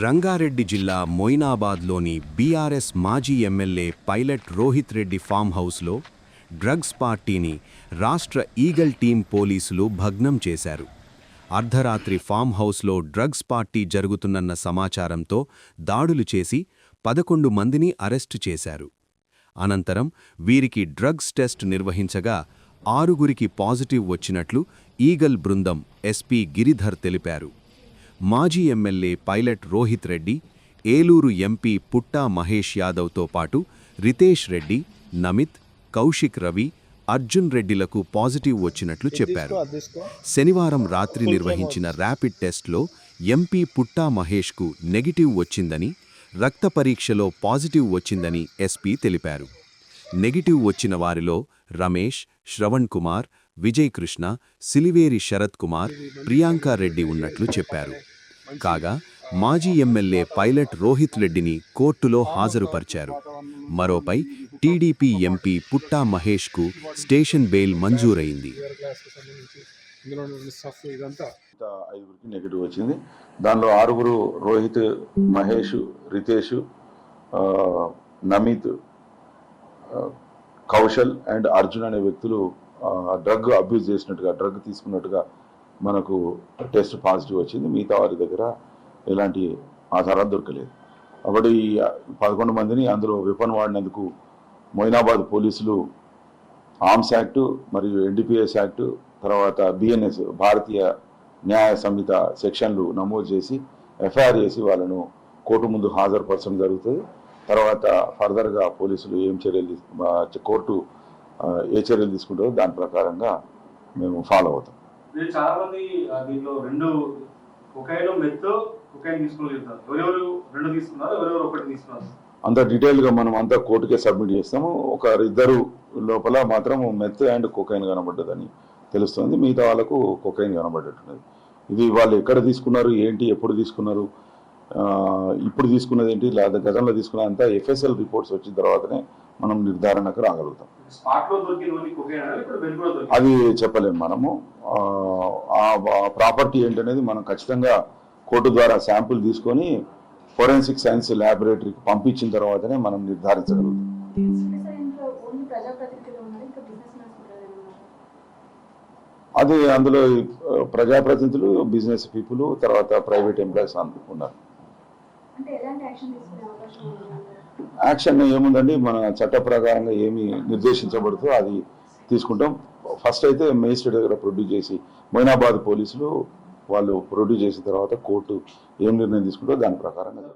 రంగారెడ్డి జిల్లా మొయినాబాద్లోని బీఆర్ఎస్ మాజీ MLA pilot Rohith Reddy farm హౌస్లో డ్రగ్స్ పార్టీని రాష్ట్ర ఈగల్ టీం పోలీసులు భగ్నం చేశారు. అర్ధరాత్రి ఫామ్ హౌస్లో డ్రగ్స్ పార్టీ జరుగుతున్న సమాచారంతో దాడులు చేసి 11 మందిని అరెస్టు చేశారు. అనంతరం వీరికి డ్రగ్స్ టెస్ట్ నిర్వహించగా 6గురికి పాజిటివ్ వచ్చినట్లు ఈగల్ బృందం ఎస్పీ గిరిధర్ తెలిపారు. మాజీ MLA pilot Rohith Reddy, Eluru MP Putta Mahesh యాదవ్తో పాటు రితేష్ రెడ్డి, నమిత్, కౌశిక్ రవి, అర్జున్ రెడ్డిలకు పాజిటివ్ వచ్చినట్లు చెప్పారు. శనివారం రాత్రి నిర్వహించిన ర్యాపిడ్ టెస్ట్లో ఎంపీ పుట్టా మహేష్కు నెగిటివ్ వచ్చిందని, రక్త పరీక్షలో పాజిటివ్ వచ్చిందని ఎస్పీ తెలిపారు. నెగిటివ్ వచ్చిన వారిలో రమేష్, శ్రవణ్ కుమార్, విజయ్ కృష్ణ, సిలివేరి శరత్ కుమార్, ప్రియాంక రెడ్డి ఉన్నట్లు చెప్పారు. కాగా మాజీ ఎమ్మెల్యే పైలట్ రోహిత్ రెడ్డిని కోర్టులో హాజరుపర్చారు. మరోపై టీడీపీ ఎంపీ పుట్టా మహేష్కు స్టేషన్ బెయిల్ మంజూరైంది. 5గురికి నెగిటివ్ వచ్చింది. దానిలో 6గురు రోహిత్, మహేష్, రితేష్, నమిత్, కౌశల్ అండ్ అర్జున్ అనే వ్యక్తులు డ్రగ్ అబ్యూజ్ చేసినట్టుగా, డ్రగ్ తీసుకున్నట్టుగా మనకు టెస్ట్ పాజిటివ్ వచ్చింది. మిగతా వారి దగ్గర ఎలాంటి ఆధారాలు దొరకలేదు. కాబట్టి 11 మందిని అందులో వెపన్ వాడినందుకు మొయినాబాద్ పోలీసులు ఆర్మ్స్ యాక్టు మరియు ఎన్డీపీఎస్ యాక్టు, తర్వాత బిఎన్ఎస్ భారతీయ న్యాయ సంహిత సెక్షన్లు నమోదు చేసి ఎఫ్ఐఆర్ చేసి వాళ్ళను కోర్టు ముందు హాజరుపరచడం జరుగుతుంది. తర్వాత ఫర్దర్గా పోలీసులు ఏం చర్యలు కోర్టు ఏ చర్యలు తీసుకుంటారో దాని ప్రకారంగా మేము ఫాలో అవుతాం. చాలా మంది దీంట్లో రెండు అంత డీటెయిల్గా మనం అంతా కోర్టుకే సబ్మిట్ చేస్తాము. ఇద్దరు లోపల మాత్రం మెత్ అండ్ కొకైన్ కనబడ్డదని తెలుస్తుంది. మిగతా వాళ్ళకు కొకైన్ కనబడ్డట్టున్నది. ఇది వాళ్ళు ఎక్కడ తీసుకున్నారు, ఏంటి, ఎప్పుడు తీసుకున్నారు, ఇప్పుడు తీసుకున్నది ఏంటి, లేదా గతంలో తీసుకున్నదంతా ఎఫ్ఎస్ఎల్ రిపోర్ట్స్ వచ్చిన తర్వాతనే మనం నిర్ధారణకు రాగలుగుతాం. అది చెప్పలేము మనము. ఆ ప్రాపర్టీ ఏంటనేది మనం ఖచ్చితంగా కోర్టు ద్వారా శాంపుల్ తీసుకొని ఫోరెన్సిక్ సైన్స్ ల్యాబొరేటరీకి పంపించిన తర్వాతనే మనం నిర్ధారించగలుగుతాం. అది అందులో ప్రజాప్రతినిధులు, బిజినెస్ పీపుల్, తర్వాత ప్రైవేట్ ఎంప్లాయీస్ ఉన్నారు. యాక్షన్ ఏముందండి, మన చట్ట ప్రకారంగా ఏమి నిర్దేశించబడుతుందో అది తీసుకుంటాం. ఫస్ట్ అయితే మేజిస్ట్రేట్ దగ్గర ప్రొడ్యూస్ చేసి మొయినాబాద్ పోలీసులు వాళ్ళు ప్రొడ్యూస్ చేసిన తర్వాత కోర్టు ఏం నిర్ణయం తీసుకుంటారో దాని ప్రకారంగా